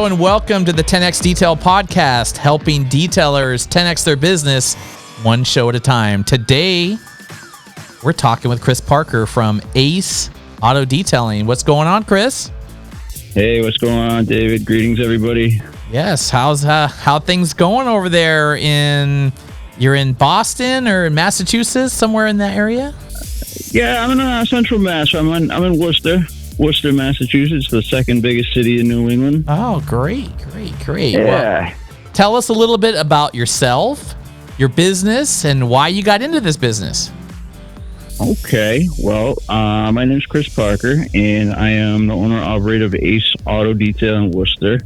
and welcome to the 10X Detail podcast, helping detailers 10X their business one show at a time. Today, we're talking with Chris Parker from Ace Auto Detailing. What's going on, Chris? Hey, what's going on, David? Greetings, everybody. Yes, how things going over there you're in Boston or in Massachusetts, somewhere in that area? Yeah, I'm in Central Mass. I'm in Worcester, Massachusetts, the second biggest city in New England. Oh, great. Yeah. Well, tell us a little bit about yourself, your business, and why you got into this business. Okay, well, my name is Chris Parker, and I am the owner-operator of Ace Auto Detail in Worcester.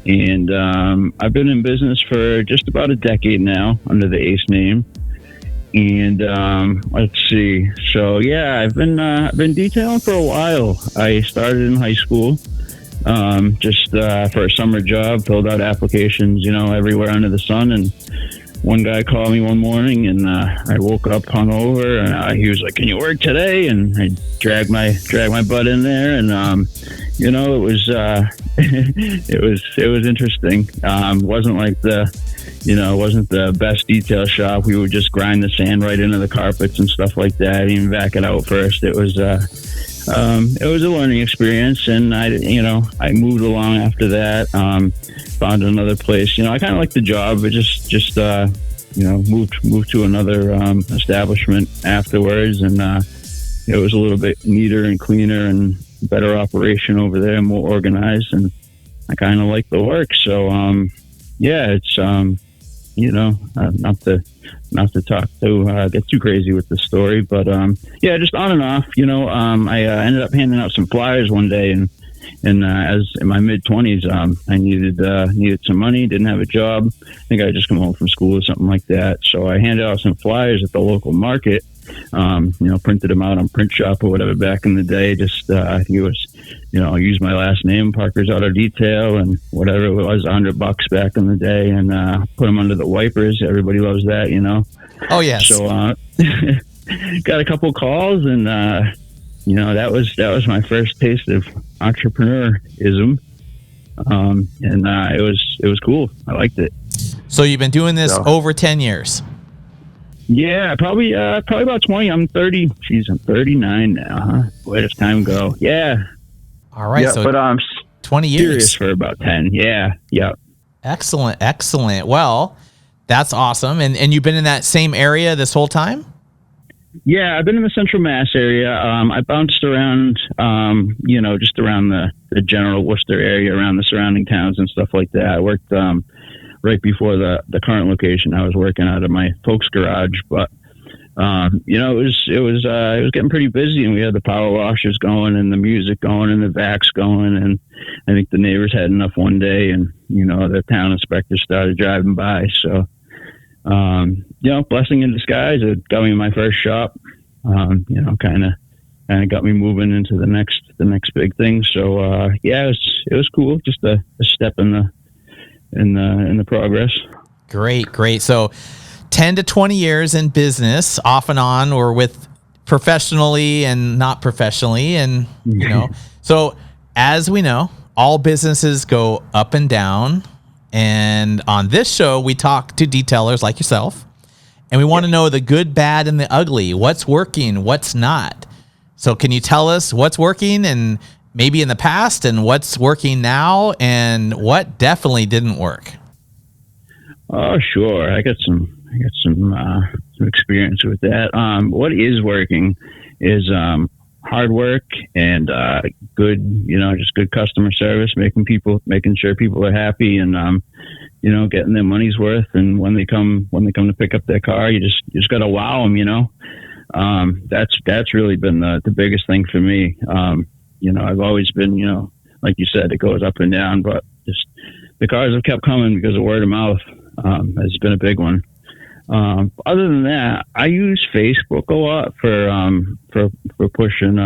And I've been in business for just about a decade now under the Ace name. And let's see. So yeah, I've been detailing for a while. I started in high school, just for a summer job. Filled out applications, everywhere under the sun. And one guy called me one morning, and I woke up hungover, and he was like, "Can you work today?" And I dragged my butt in there, and it was it was interesting. Wasn't like wasn't the best detail shop. We would just grind the sand right into the carpets and stuff like that, even back it out first. It was a learning experience, and I moved along after that. Found another place. I kind of liked the job, but just moved to another establishment afterwards, and it was a little bit neater and cleaner and better operation over there, more organized, and I kind of like the work. So it's not to talk to get too crazy with the story, but just on and off. I ended up handing out some flyers one day, and as in my mid-20s, I needed some money, didn't have a job. I think I had just come home from school or something like that. So I handed out some flyers at the local market, printed them out on Print Shop or whatever back in the day. Just, I think it was, I used my last name, Parker's Auto Detail, and whatever it was, $100 back in the day, and put them under the wipers. Everybody loves that, Oh, yes. So got a couple calls, and that was my first taste of entrepreneurism, and it was cool. I liked it. So you've been doing this over 10 years. Yeah, probably about 20. I'm 30. Geez, I'm 39 now. Huh? Where does time go? Yeah. All right. Yeah, so but 20 years. Serious for about 10. Yeah. Yep. Excellent. Well, that's awesome. And you've been in that same area this whole time? Yeah, I've been in the Central Mass area. I bounced around, just around the general Worcester area, around the surrounding towns and stuff like that. I worked right before the current location. I was working out of my folks' garage, but it was getting pretty busy, and we had the power washers going and the music going and the vacs going, and I think the neighbors had enough one day, and the town inspector started driving by, so. Blessing in disguise. It got me my first shop. Kind of got me moving into the next big thing. So it was cool. Just a step in the progress. Great. So 10 to 20 years in business, off and on, or with professionally and not professionally, and So as we know, all businesses go up and down. And on this show, we talk to detailers like yourself, and we want to know the good, bad, and the ugly. What's working, what's not. So can you tell us what's working and maybe in the past, and what's working now, and what definitely didn't work? Oh, sure. I got some experience with that. What is working is hard work and good, just good customer service, making sure people are happy, and getting their money's worth. And when they come to pick up their car, you just got to wow them. That's really been the biggest thing for me. I've always been, like you said, it goes up and down, but just the cars have kept coming because of word of mouth. Has been a big one. Other than that, I use Facebook a lot for pushing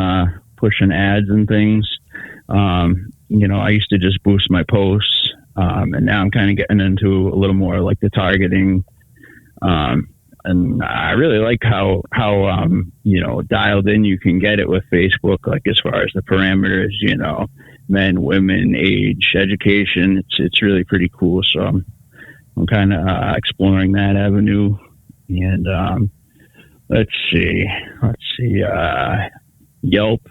ads and things. I used to just boost my posts, and now I'm kind of getting into a little more like the targeting. And I really like how dialed in you can get it with Facebook, like as far as the parameters, men, women, age, education. It's really pretty cool. So I'm kind of exploring that avenue. And let's see, Yelp.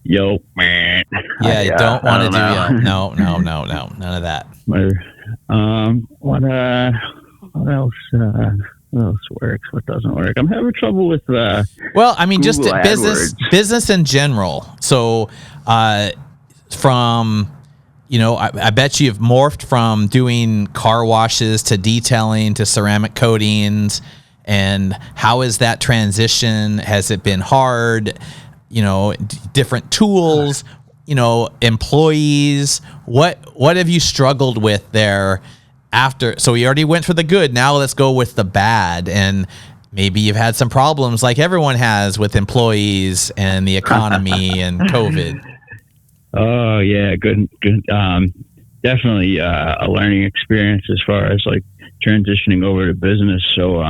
Yelp, man. Yeah, you don't want to do Yelp. No, none of that. What else? What else works? What doesn't work? I'm having trouble with well, I mean, Google just business in general. So from, I bet you've morphed from doing car washes to detailing to ceramic coatings. And how is that transition? Has it been hard? Different tools, employees. What have you struggled with there after? So we already went for the good. Now let's go with the bad. And maybe you've had some problems like everyone has with employees and the economy and COVID. Oh yeah, good. Definitely a learning experience as far as like transitioning over to business. So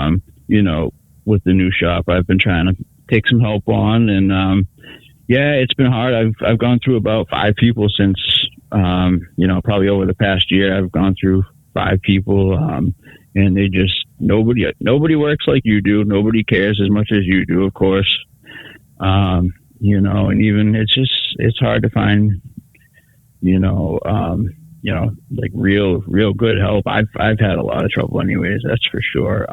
with the new shop, I've been trying to take some help on, and it's been hard. I've gone through about 5 people since probably over the past year. I've gone through 5 people, and they just nobody works like you do. Nobody cares as much as you do, of course. And even it's hard to find like real good help. I've had a lot of trouble anyways, that's for sure.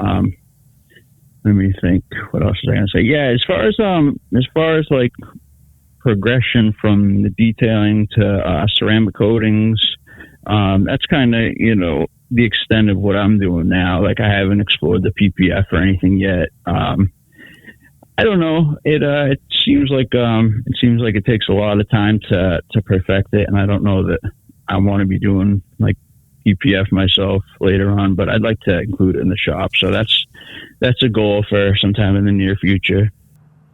Let me think, what else was I gonna say? Yeah, as far as like progression from the detailing to ceramic coatings, that's kind of the extent of what I'm doing now. Like, I haven't explored the PPF or anything yet. I don't know. It seems like it takes a lot of time to perfect it, and I don't know that I want to be doing like PPF myself later on, but I'd like to include it in the shop. So that's a goal for sometime in the near future.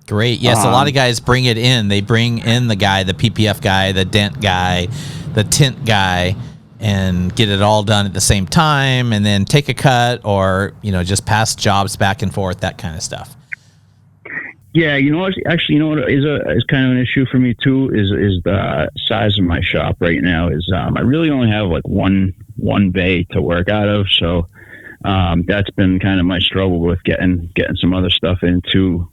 Great. Yes, a lot of guys bring it in. They bring in the PPF guy, the dent guy, the tint guy, and get it all done at the same time, and then take a cut or just pass jobs back and forth, that kind of stuff. Yeah, what is kind of an issue for me too is the size of my shop right now. I really only have like one bay to work out of, so that's been kind of my struggle with getting some other stuff into.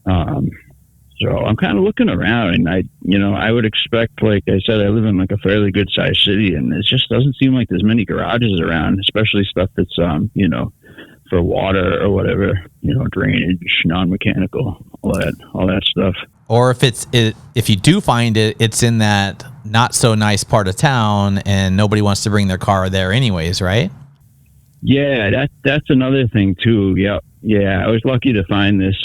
So I'm kind of looking around, and I would expect, like I said, I live in like a fairly good sized city, and it just doesn't seem like there's many garages around, especially stuff that's for water or whatever, drainage, non-mechanical, all that stuff. Or if you do find it, it's in that not so nice part of town, and nobody wants to bring their car there anyways, right? Yeah, that's another thing too. Yeah. I was lucky to find this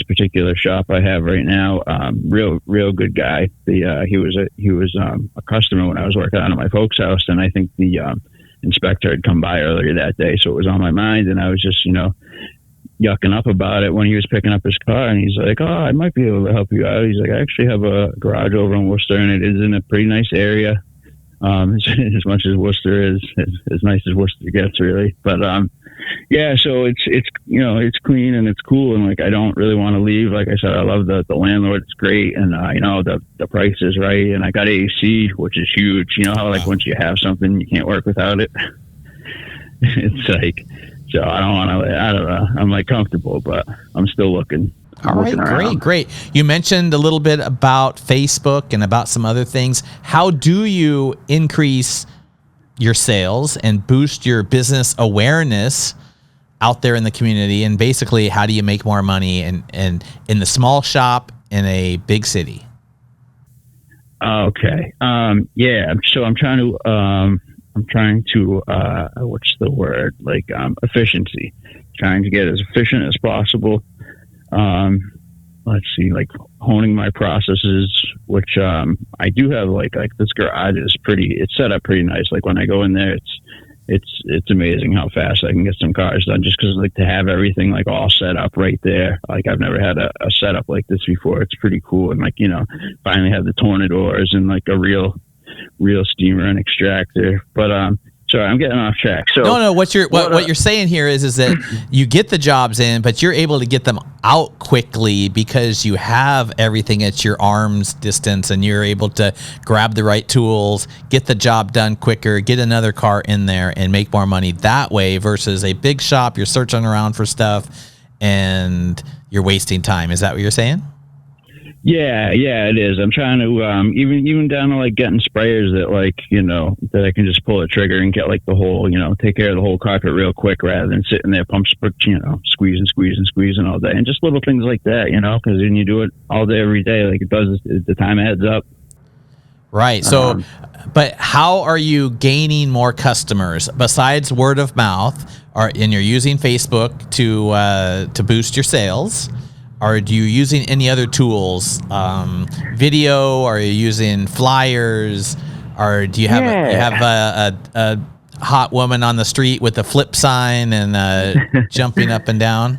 particular shop I have right now. Real good guy. He was a customer when I was working out at my folks' house, and I think the inspector had come by earlier that day, so it was on my mind, and I was just yucking up about it when he was picking up his car, and he's like, "Oh, I might be able to help you out." He's like, "I actually have a garage over in Worcester, and it is in a pretty nice area. As much as Worcester is, as nice as Worcester gets, really. But so it's clean and it's cool, and like I don't really want to leave. Like I said, I love the landlord; it's great, and the price is right, and I got AC, which is huge. You know how like once you have something, you can't work without it. It's like, so I don't know. I'm like comfortable, but I'm still looking. All right, great. You mentioned a little bit about Facebook and about some other things. How do you increase your sales and boost your business awareness out there in the community? And basically, how do you make more money in the small shop in a big city? Okay. So I'm trying to what's the word? Like efficiency. Trying to get as efficient as possible. Let's see, like honing my processes, which I do have. Like this garage is it's set up pretty nice. Like when I go in there, it's amazing how fast I can get some cars done, just because like to have everything like all set up right there. Like I've never had a setup like this before. It's pretty cool, and like finally have the tornadors and like a real steamer and extractor. But Sorry, I'm getting off track. So no. What you're saying here is that you get the jobs in, but you're able to get them out quickly because you have everything at your arm's distance, and you're able to grab the right tools, get the job done quicker, get another car in there, and make more money that way versus a big shop. You're searching around for stuff, and you're wasting time. Is that what you're saying? Yeah, it is. I'm trying to even down to like getting sprayers that like, you know, that I can just pull a trigger and get like the whole, you know, take care of the whole carpet real quick rather than sitting there squeezing all day, and just little things like that, you know, because when you do it all day every day, like it does, the time adds up. Right. So, but how are you gaining more customers besides word of mouth? And you're using Facebook to boost your sales? Are you using any other tools? Video? Are you using flyers? Or do you have a hot woman on the street with a flip sign and jumping up and down?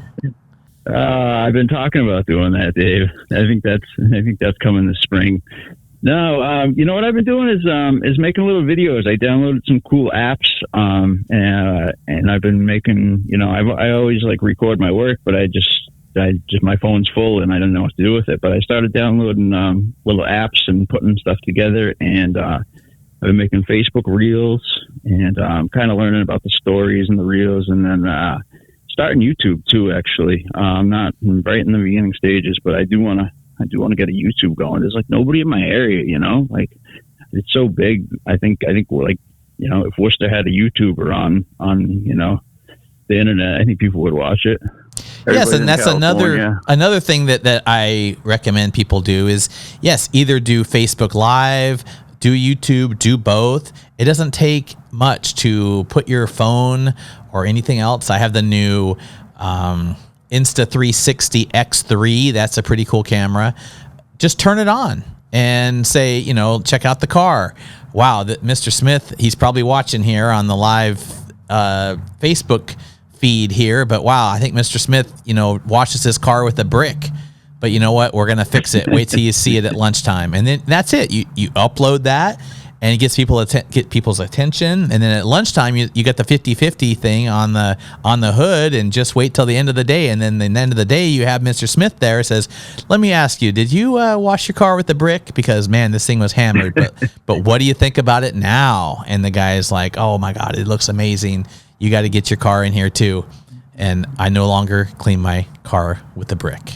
I've been talking about doing that, Dave. I think that's coming this spring. No, you know what I've been doing is making little videos. I downloaded some cool apps, and I've been making. You know, I always like record my work, but I just my phone's full and I don't know what to do with it. But I started downloading little apps and putting stuff together, and I've been making Facebook Reels, and kind of learning about the stories and the Reels, and then starting YouTube too. Actually, I'm not right in the beginning stages, but I do want to get a YouTube going. There's like nobody in my area, you know, like it's so big. I think we're like, you know, if Worcester had a YouTuber on you know, the internet, I think people would watch it. Yes, and that's another thing that I recommend people do is, yes, either do Facebook Live, do YouTube, do both. It doesn't take much to put your phone or anything else. I have the new Insta360 X3. That's a pretty cool camera. Just turn it on and say, you know, check out the car. Wow, Mr. Smith, he's probably watching here on the live Facebook feed here, but wow, I think Mr. Smith, you know, washes his car with a brick, but you know what, we're gonna fix it. Wait till you see it at lunchtime, and then that's it. You upload that, and it gets people's attention, and then at lunchtime you get the 50-50 thing on the hood, and just wait till the end of the day, and then at the end of the day you have Mr. Smith there says, let me ask you, did you wash your car with a brick? Because man, this thing was hammered, but what do you think about it now? And the guy is like, oh my God, it looks amazing. You got to get your car in here too. And I no longer clean my car with a brick.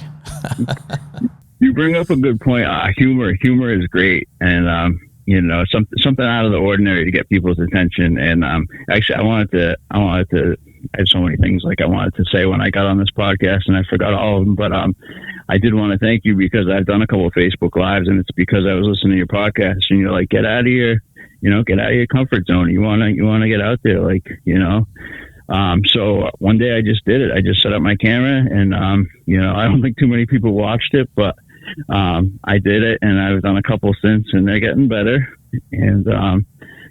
You bring up a good point. Humor is great. And, you know, something out of the ordinary to get people's attention. And, actually I wanted to, I have so many things like I wanted to say when I got on this podcast, and I forgot all of them, but, I did want to thank you because I've done a couple of Facebook Lives, and it's because I was listening to your podcast, and you're like, get out of your comfort zone. You want to get out there, like, you know. So one day I just did it. I just set up my camera, and you know, I don't think too many people watched it, but I did it, and I've done a couple since, and they're getting better. And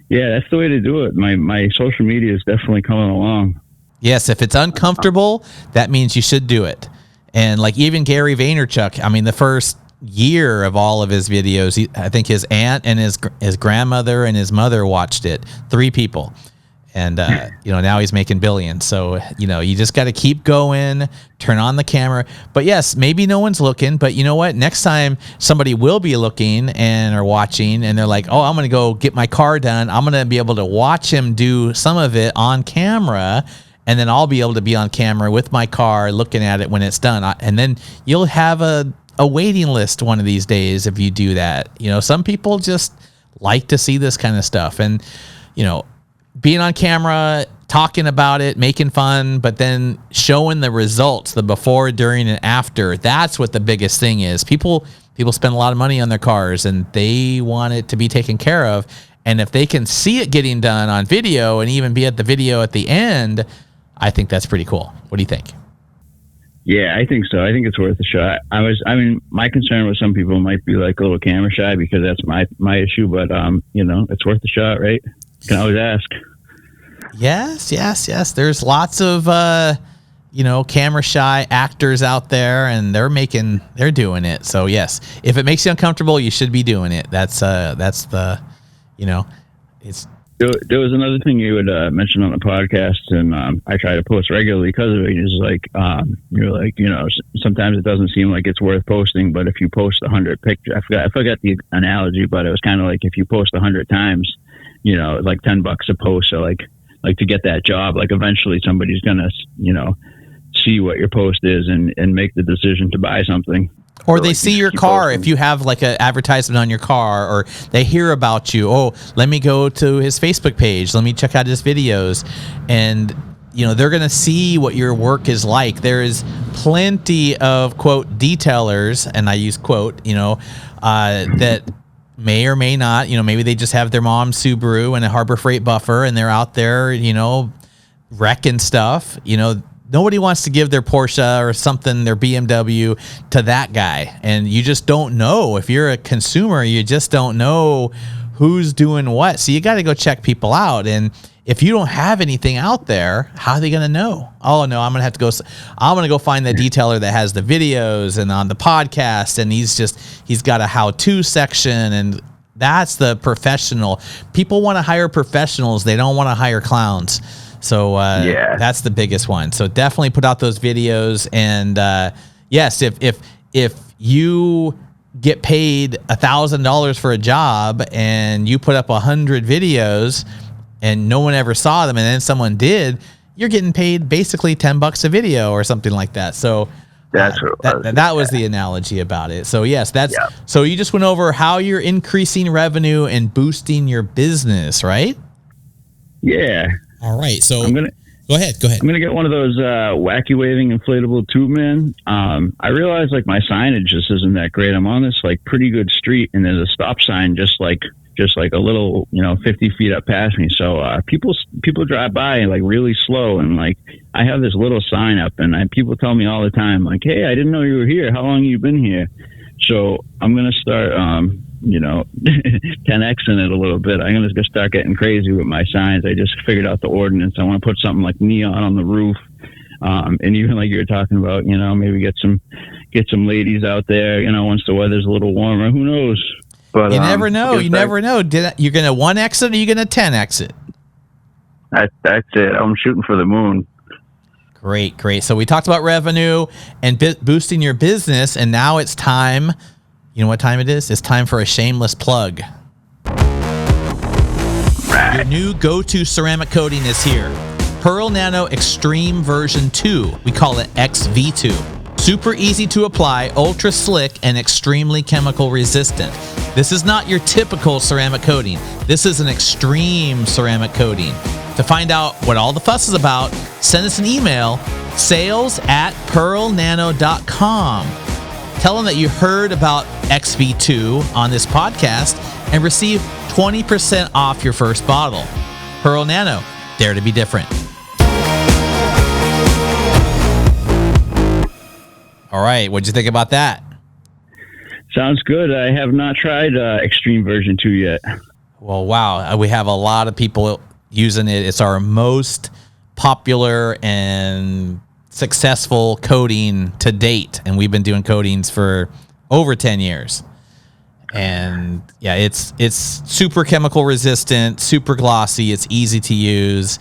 yeah, that's the way to do it. My social media is definitely coming along. Yes, if it's uncomfortable, that means you should do it. And like even Gary Vaynerchuk, I mean, the first year of all of his videos, I think his aunt and his grandmother and his mother watched it. 3 people. And, you know, now he's making billions. So, you know, you just got to keep going, turn on the camera. But yes, maybe no one's looking, but you know what? Next time somebody will be looking and are watching, and they're like, oh, I'm going to go get my car done. I'm going to be able to watch him do some of it on camera. And then I'll be able to be on camera with my car looking at it when it's done. And then you'll have a waiting list one of these days if you do that. You know, some people just like to see this kind of stuff. And, you know, being on camera, talking about it, making fun, but then showing the results, the before, during, and after. That's what the biggest thing is. People spend a lot of money on their cars, and they want it to be taken care of. And if they can see it getting done on video and even be at the video at the end, I think that's pretty cool. What do you think? Yeah, I think so. I think it's worth a shot. I mean, my concern with some people might be like a little camera shy because that's my issue, but you know, it's worth a shot, right? You can always ask. Yes. There's lots of you know, camera shy actors out there, and they're doing it. So yes, if it makes you uncomfortable, you should be doing it. That's the, you know, it's There was another thing you had mentioned on the podcast, and I try to post regularly because of it. Is like you're like, sometimes it doesn't seem like it's worth posting, but if you post 100 pictures, I forgot the analogy, but it was kind of like if you post 100 times, like $10 a post. So like to get that job, like eventually somebody's gonna see what your post is and make the decision to buy something. Or they see your car if you have like an advertisement on your car, or they hear about you. Oh, let me go to his Facebook page. Let me check out his videos. And, they're going to see what your work is like. There is plenty of, quote, detailers, and I use quote, that may or may not, maybe they just have their mom's Subaru and a Harbor Freight buffer, and they're out there, wrecking stuff, Nobody wants to give their Porsche or something, their BMW, to that guy. And you just don't know. If you're a consumer, you just don't know who's doing what. So you got to go check people out. And if you don't have anything out there, how are they going to know? Oh, no, I'm going to go find the detailer that has the videos and on the podcast. And he's got a how-to section. And that's the professional. People want to hire professionals. They don't want to hire clowns. So that's the biggest one. So definitely put out those videos. And yes, if you get paid $1,000 for a job and you put up 100 videos and no one ever saw them, and then someone did, you're getting paid basically $10 a video or something like that. So that was the analogy about it. So yes, so you just went over how you're increasing revenue and boosting your business, right? Yeah. All right, so go ahead. I'm gonna get one of those wacky waving inflatable tube man. I realize like my signage just isn't that great. I'm on this like pretty good street, and there's a stop sign just like a little 50 feet up past me. So people drive by like really slow, and like I have this little sign up, and people tell me all the time like, "Hey, I didn't know you were here. How long have you been here?" So I'm gonna start 10Xing it a little bit. I'm going to start getting crazy with my signs. I just figured out the ordinance. I want to put something like neon on the roof. And even like you were talking about, maybe get some ladies out there, once the weather's a little warmer. Who knows? But you never know. You never know. You're going to 1X it or you're going to 10X it? That's it. I'm shooting for the moon. Great. So we talked about revenue and boosting your business, and now it's time. You know what time it is? It's time for a shameless plug. Right. Your new go-to ceramic coating is here. Pearl Nano Extreme version 2. We call it XV2. Super easy to apply, ultra slick, and extremely chemical resistant. This is not your typical ceramic coating. This is an extreme ceramic coating. To find out what all the fuss is about, send us an email, sales@pearlnano.com. Tell them that you heard about XV2 on this podcast and receive 20% off your first bottle. Pearl Nano, dare to be different. All right, what'd you think about that? Sounds good. I have not tried Extreme version 2 yet. Well, wow. We have a lot of people using it. It's our most popular and successful coating to date, and we've been doing coatings for over 10 years. And yeah, it's super chemical resistant, super glossy, it's easy to use,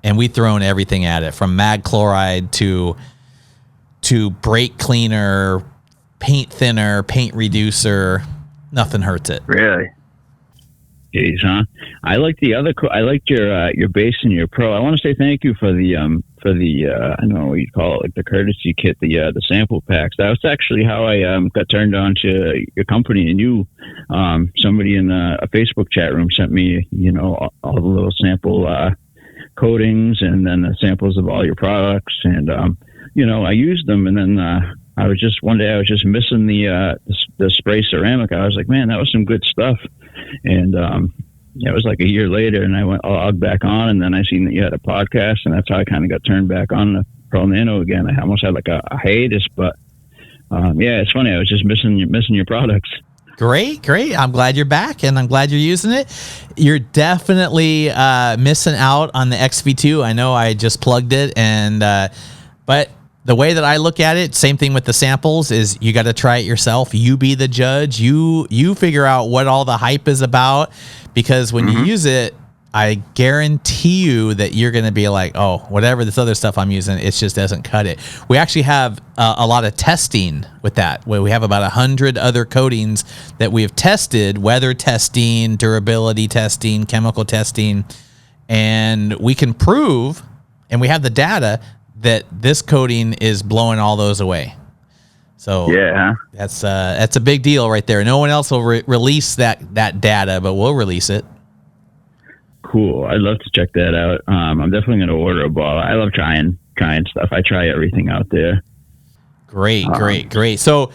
and we've thrown everything at it, from mag chloride to brake cleaner, paint thinner, paint reducer. Nothing hurts it. Really? Jeez, huh? I like I liked your base and your pro. I want to say thank you for the I don't know what you call it, like the courtesy kit, the sample packs. That was actually how I got turned on to your company. And you, somebody in a Facebook chat room sent me, all the little sample coatings, and then the samples of all your products. And I used them, and then one day I was just missing the spray ceramic. I was like, man, that was some good stuff. And it was like a year later, and I went logged back on, and then I seen that you had a podcast, and that's how I kind of got turned back on the Pearl Nano again. I almost had like a hiatus, but it's funny. I was just missing your products. Great. I'm glad you're back, and I'm glad you're using it. You're definitely missing out on the XV2. I know I just plugged it, and but the way that I look at it, same thing with the samples, is you got to try it yourself. You be the judge. You figure out what all the hype is about, because when you use it, I guarantee you that you're going to be like, oh, whatever this other stuff I'm using, it just doesn't cut it. We actually have a lot of testing with that. We have about 100 other coatings that we have tested, weather testing, durability testing, chemical testing, and we can prove, and we have the data, that this coating is blowing all those away. So Yeah. that's a big deal right there. No one else will release that data, but we'll release it. Cool. I'd love to check that out. I'm definitely going to order a bottle. I love trying stuff. I try everything out there. Great. So,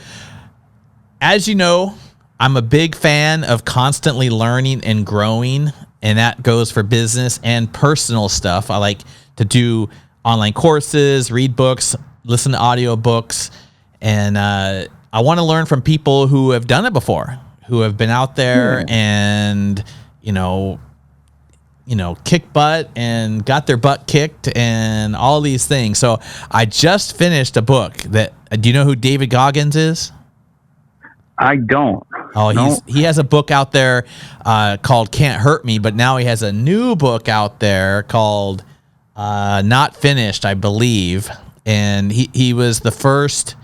as you know, I'm a big fan of constantly learning and growing, and that goes for business and personal stuff. I like to do online courses, read books, listen to audiobooks, and I want to learn from people who have done it before, who have been out there and, kick butt and got their butt kicked and all these things. So I just finished a book that, do you know who David Goggins is? I don't. Oh, No. he has a book out there called Can't Hurt Me, but now he has a new book out there called Not Finished, I believe. And he was the first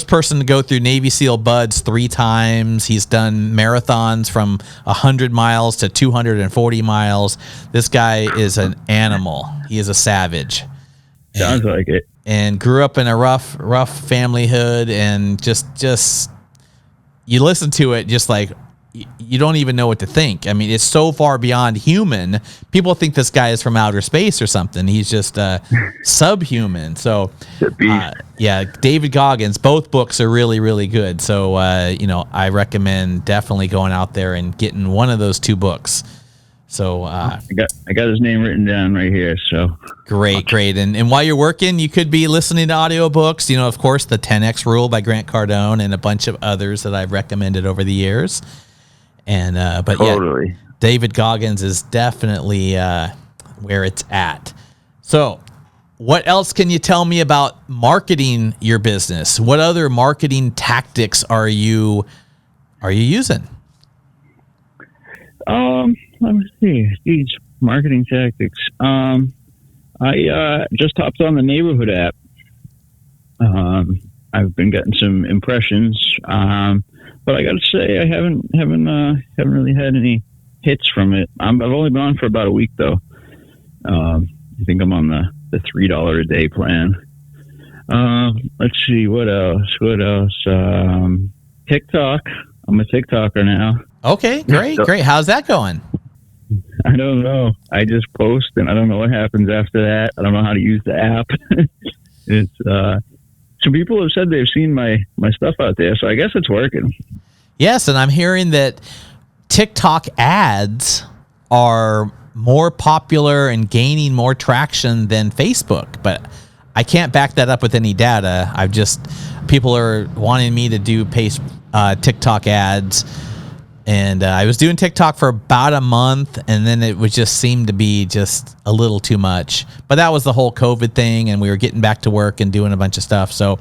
person to go through Navy SEAL BUD/S 3 times. He's done marathons from 100 miles to 240 miles. This guy is an animal. He is a savage. Sounds like it. And grew up in a rough family hood, and just you listen to it, just like you don't even know what to think. I mean, it's so far beyond human. People think this guy is from outer space or something. He's just subhuman. So, David Goggins, both books are really, really good. So, I recommend definitely going out there and getting one of those 2 books. So, I got his name written down right here. So great. And while you're working, you could be listening to audiobooks. Of course, the 10X Rule by Grant Cardone and a bunch of others that I've recommended over the years. And but totally. yeah, David Goggins is definitely where it's at. So, what else can you tell me about marketing your business? What other marketing tactics are you using? Let me see. These marketing tactics. I just hopped on the Neighborhood app. I've been getting some impressions. But I got to say, I haven't really had any hits from it. I've only been on for about a week though. I think I'm on the $3 a day plan. Let's see what else. TikTok. I'm a TikToker now. Okay, great. How's that going? I don't know. I just post and I don't know what happens after that. I don't know how to use the app. It's some people have said they've seen my stuff out there, so I guess it's working. Yes, and I'm hearing that TikTok ads are more popular and gaining more traction than Facebook, but I can't back that up with any data. People are wanting me to do TikTok ads, and I was doing TikTok for about a month, and then it would just seem to be just a little too much. But that was the whole COVID thing, and we were getting back to work and doing a bunch of stuff. So,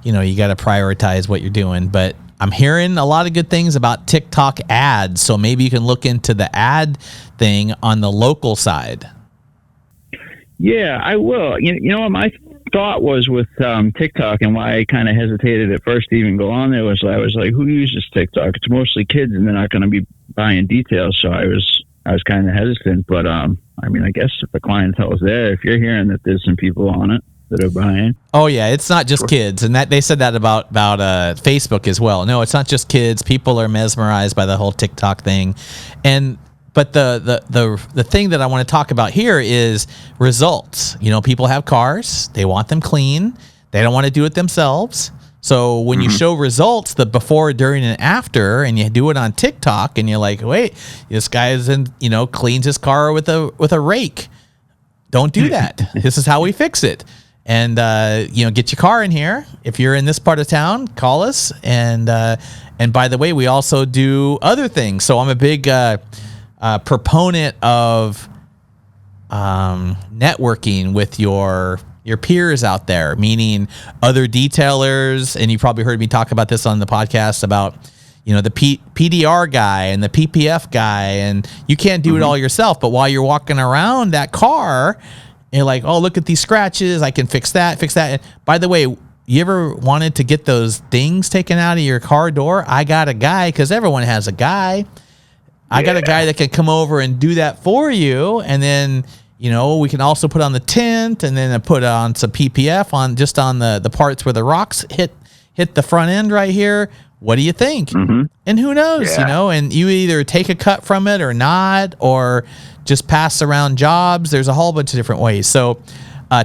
you got to prioritize what you're doing. But I'm hearing a lot of good things about TikTok ads, so maybe you can look into the ad thing on the local side. Yeah, I will. You know what my thought was with TikTok, and why I kind of hesitated at first to even go on there, was I was like, who uses TikTok? It's mostly kids, and they're not going to be buying details. So I was kind of hesitant. But I guess if the clientele is there, if you're hearing that there's some people on it that are buying. Oh yeah, it's not just kids, and that they said that about Facebook as well. No, it's not just kids. People are mesmerized by the whole TikTok thing, but the thing that I want to talk about here is results. People have cars, they want them clean, they don't want to do it themselves. So when you show results, the before, during, and after, and you do it on TikTok, and you're like, wait, this guy cleans his car with a rake. Don't do that. This is how we fix it. And get your car in here. If you're in this part of town, call us. And by the way, we also do other things. So I'm a big proponent of networking with your peers out there, meaning other detailers. And you probably heard me talk about this on the podcast about the PDR guy and the PPF guy, and you can't do it all yourself. But while you're walking around that car, you're like, oh, look at these scratches. I can fix that. And by the way, you ever wanted to get those things taken out of your car door? I got a guy, because everyone has a guy. I got a guy that can come over and do that for you. And then, we can also put on the tint, and then put on some PPF on the parts where the rocks hit the front end right here. What do you think? And who knows, and you either take a cut from it or not, or just pass around jobs. There's a whole bunch of different ways. So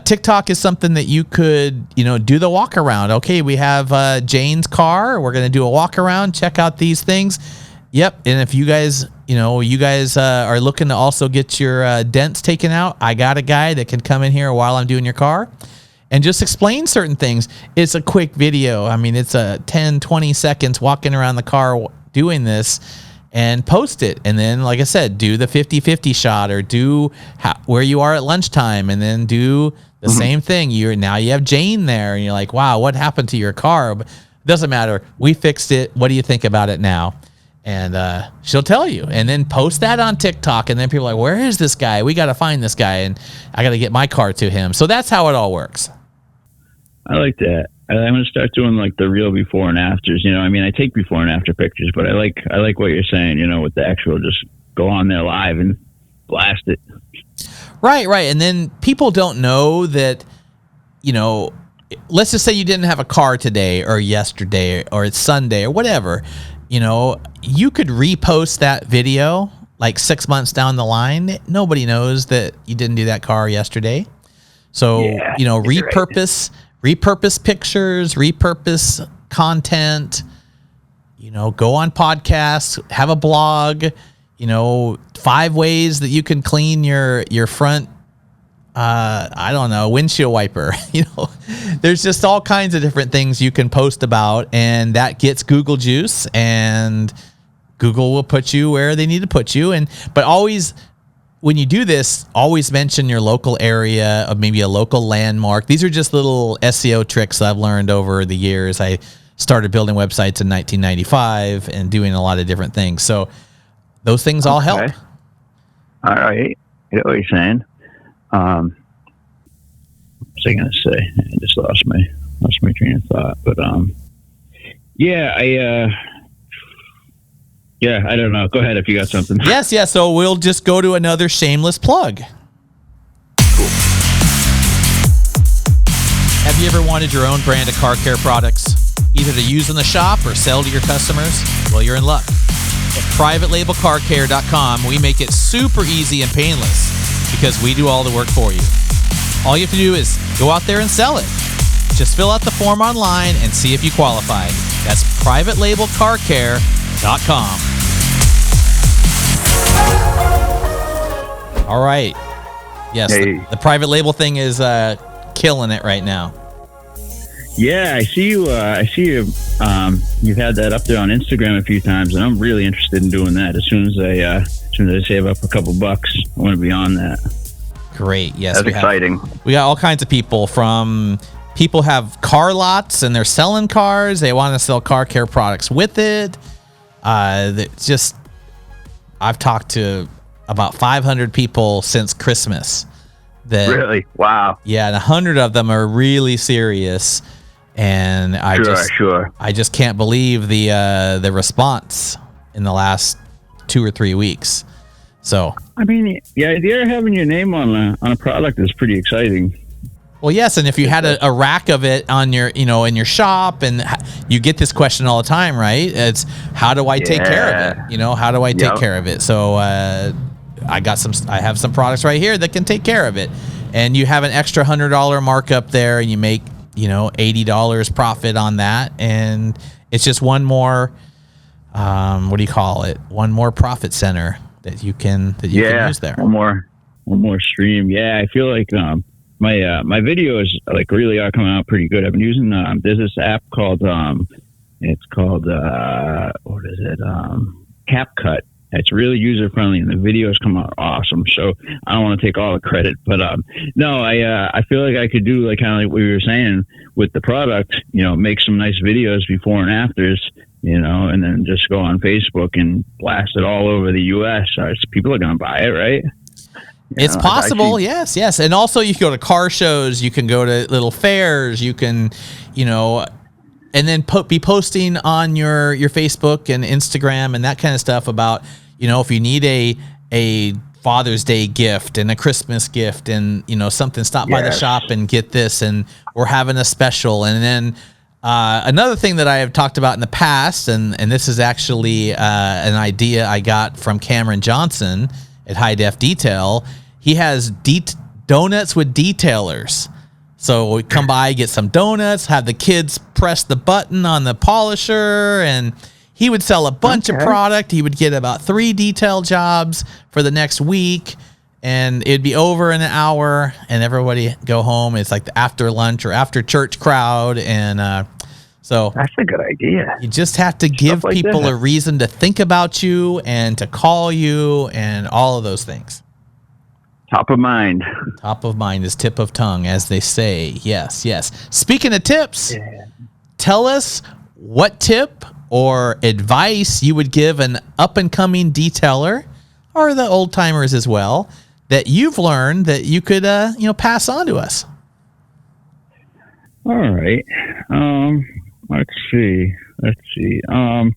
TikTok is something that you could, do the walk around. Okay, we have Jane's car. We're going to do a walk around, check out these things. Yep. And if you guys, are looking to also get your dents taken out, I got a guy that can come in here while I'm doing your car and just explain certain things. It's a quick video. I mean, it's a 10, 20 seconds walking around the car doing this, and post it. And then, like I said, do the 50-50 shot, or do where you are at lunchtime, and then do the same thing. Now you have Jane there, and you're like, wow, what happened to your car? But it doesn't matter. We fixed it. What do you think about it now? And she'll tell you. And then post that on TikTok, and then people are like, where is this guy? We got to find this guy, and I got to get my car to him. So that's how it all works. I like that. I'm going to start doing like the real before and afters. I take before and after pictures, but I like what you're saying, with the actual, just go on there live and blast it. Right. And then people don't know that, let's just say you didn't have a car today or yesterday, or it's Sunday or whatever, you could repost that video like 6 months down the line. Nobody knows that you didn't do that car yesterday. So, repurpose pictures, repurpose content, go on podcasts, have a blog, 5 ways that you can clean your front, windshield wiper. There's just all kinds of different things you can post about, and that gets Google juice, and Google will put you where they need to put you. But always, when you do this, always mention your local area, or maybe a local landmark. These are just little SEO tricks I've learned over the years. I started building websites in 1995 and doing a lot of different things. So those things all help. All right. I get what you're saying. What was I going to say? I just lost my train of thought. But I don't know. Go ahead if you got something. Yes. So we'll just go to another shameless plug. Cool. Have you ever wanted your own brand of car care products, either to use in the shop or sell to your customers? Well, you're in luck. At privatelabelcarcare.com, we make it super easy and painless, because we do all the work for you. All you have to do is go out there and sell it. Just fill out the form online and see if you qualify. That's privatelabelcarcare.com. All right. Yes, hey. The private label thing is killing it right now. Yeah, I see you. You've had that up there on Instagram a few times, and I'm really interested in doing that. As soon as I save up a couple bucks, I want to be on that. Great. Yes, that's exciting. We got all kinds of people. From people have car lots and they're selling cars. They want to sell car care products with it. I've talked to about 500 people since Christmas. Really? Wow. Yeah, and 100 of them are really serious. And I just can't believe the response in the last 2 or 3 weeks. So I mean, the idea of having your name on a product is pretty exciting. Well, yes, and if you had a rack of it on your, in your shop, and you get this question all the time, right? It's how do I take care of it? How do I take care of it? So I have some products right here that can take care of it, and you have an extra $100 markup there, and you make $80 profit on that, and it's just one more one more profit center that you can use there. One more stream. Yeah, I feel like my videos really are coming out pretty good. I've been using there's this app called x-kote. It's really user friendly, and the videos come out awesome. So I don't want to take all the credit, but no, I feel like I could do kind of like what you were saying with the product. Make some nice videos before and afters, and then just go on Facebook and blast it all over the U.S. People are going to buy it, right? It's possible, yes. And also you can go to car shows, you can go to little fairs, you can, and then be posting on your Facebook and Instagram and that kind of stuff about, if you need a Father's Day gift and a Christmas gift and, something, stop by the shop and get this, and we're having a special. And then another thing that I have talked about in the past, and this is actually an idea I got from Cameron Johnson at High Def Detail. He has donuts with detailers. So we come by, get some donuts, have the kids press the button on the polisher, and he would sell a bunch of product. He would get about 3 detail jobs for the next week, and it'd be over in an hour, and everybody go home. It's like the after lunch or after church crowd, and so that's a good idea. You just have to give people a reason to think about you and to call you and all of those things. Top of mind. Top of mind is tip of tongue, as they say. Yes. Speaking of tips, tell us what tip or advice you would give an up-and-coming detailer, or the old-timers as well, that you've learned that you could pass on to us. All right. Let's see. I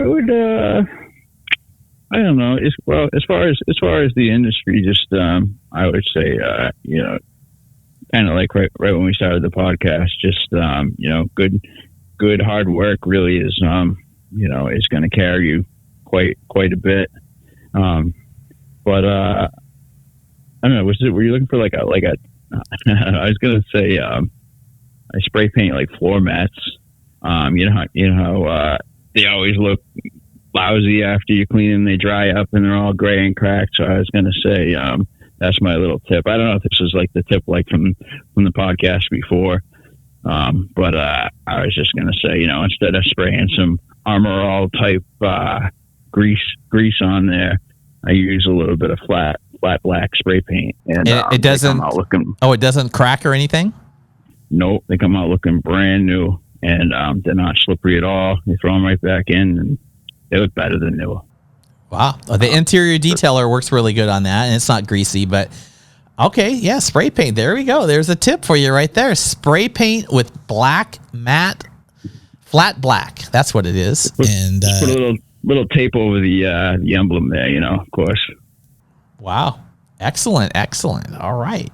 would I don't know. As far as the industry, just I would say kind of like right when we started the podcast, just good hard work really is is going to carry you quite a bit. But I don't know. Were you looking for like a I was going to say I spray paint like floor mats. You know how they always look lousy after you clean them. They dry up and they're all gray and cracked. So I was going to say that's my little tip. I don't know if this is like the tip like from the podcast before, but I was just going to say, instead of spraying some Armor All type grease on there, I use a little bit of flat black spray paint, and it doesn't it doesn't crack or anything. Nope, they come out looking brand new, and they're not slippery at all. You throw them right back in, and they look better than new. Wow. The interior detailer works really good on that, and it's not greasy, but okay. Yeah. Spray paint. There we go. There's a tip for you right there. Spray paint with black, matte, flat black. That's what it is. Put a little tape over the emblem there, of course. Wow. Excellent. All right.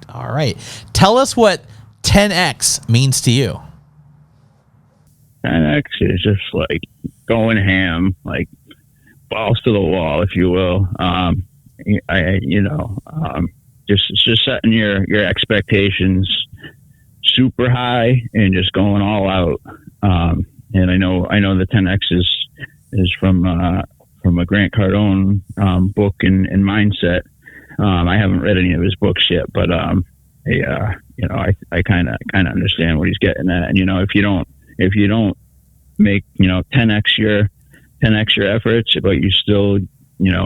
Tell us what 10X means to you. 10X is just like going ham, like balls to the wall, if you will. Just setting your expectations super high and just going all out. And I know the 10X is from a Grant Cardone book and mindset. I haven't read any of his books yet, but I kind of understand what he's getting at. And if you don't make 10x your efforts, but you still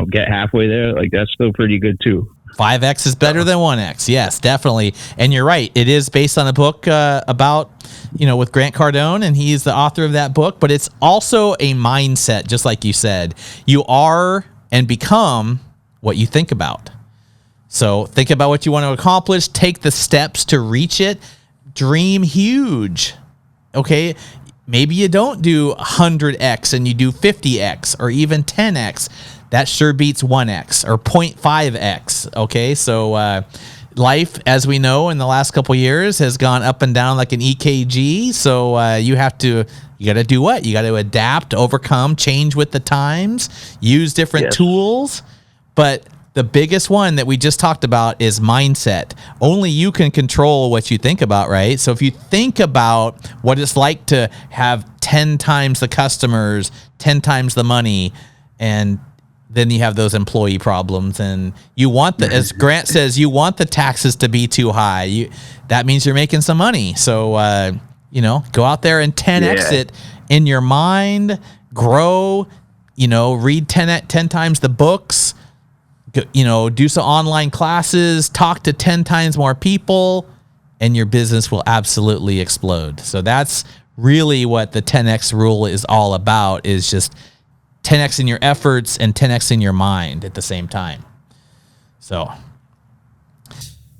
get halfway there, like that's still pretty good too. 5X is better than 1X. Yes, definitely. And you're right. It is based on a book about, with Grant Cardone, and he's the author of that book, but it's also a mindset, just like you said. You are and become what you think about. So think about what you want to accomplish, take the steps to reach it, dream huge. Okay? Maybe you don't do 100X and you do 50X or even 10X. That sure beats 1X or 0.5X. Okay, so life, as we know, in the last couple of years has gone up and down like an EKG. So you got to do what? You got to adapt, overcome, change with the times, use different tools. But the biggest one that we just talked about is mindset. Only you can control what you think about, right? So if you think about what it's like to have 10 times the customers, 10 times the money, and then you have those employee problems, and you want as Grant says, you want the taxes to be too high. That means you're making some money. So, go out there and 10X it in your mind, grow, read 10 times the books, do some online classes, talk to 10 times more people, and your business will absolutely explode. So that's really what the 10X rule is all about, is just 10X in your efforts and 10X in your mind at the same time. So.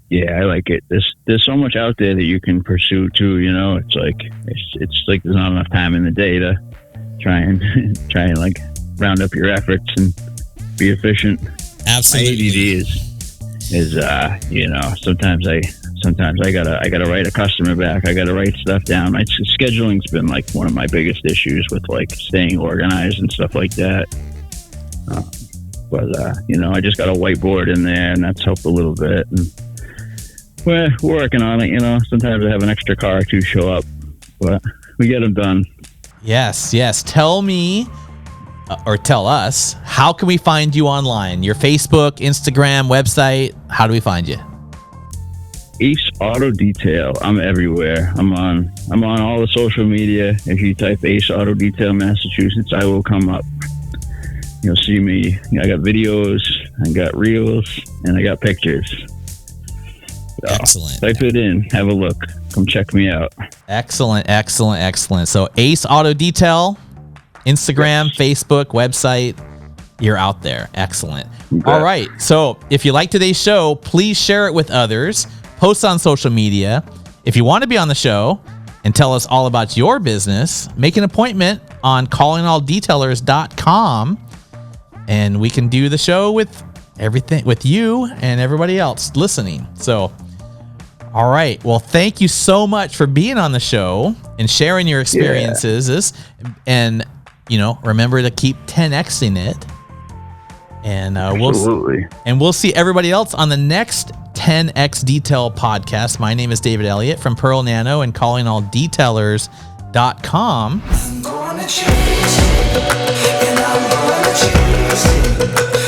Yeah, I like it. There's so much out there that you can pursue too. You know, it's like there's not enough time in the day to try and like round up your efforts and be efficient. Absolutely. My ADD is you know, sometimes I gotta write a customer back. I gotta write stuff down. Scheduling's been like one of my biggest issues with like staying organized and stuff like that. But you know, I just got a whiteboard in there, and that's helped a little bit. And we're working on it. You know, sometimes I have an extra car or two show up, but we get them done. Yes. Tell me, or tell us, how can we find you online? Your Facebook, Instagram, website. How do we find you? Ace Auto Detail. I'm everywhere. I'm on all the social media. If you type Ace Auto Detail Massachusetts, I will come up. You'll see me. I got videos, I got reels, and I got pictures. So Excellent. Type it in. Have a look. Come check me out. Excellent. So Ace Auto Detail, Instagram, yes. Facebook, website. You're out there. Excellent. All right. So if you like today's show, please share it with others. Post on social media. If you want to be on the show and tell us all about your business, make an appointment on callingalldetailers.com, and we can do the show with everything, with you and everybody else listening. So, all right. Well, thank you so much for being on the show and sharing your experiences. Yeah. And, you know, remember to keep 10Xing it. And we'll see everybody else on the next 10X Detail podcast. My name is David Elliott from Pearl Nano and callingalldetailers.com. I'm gonna choose, and I'm gonna choose.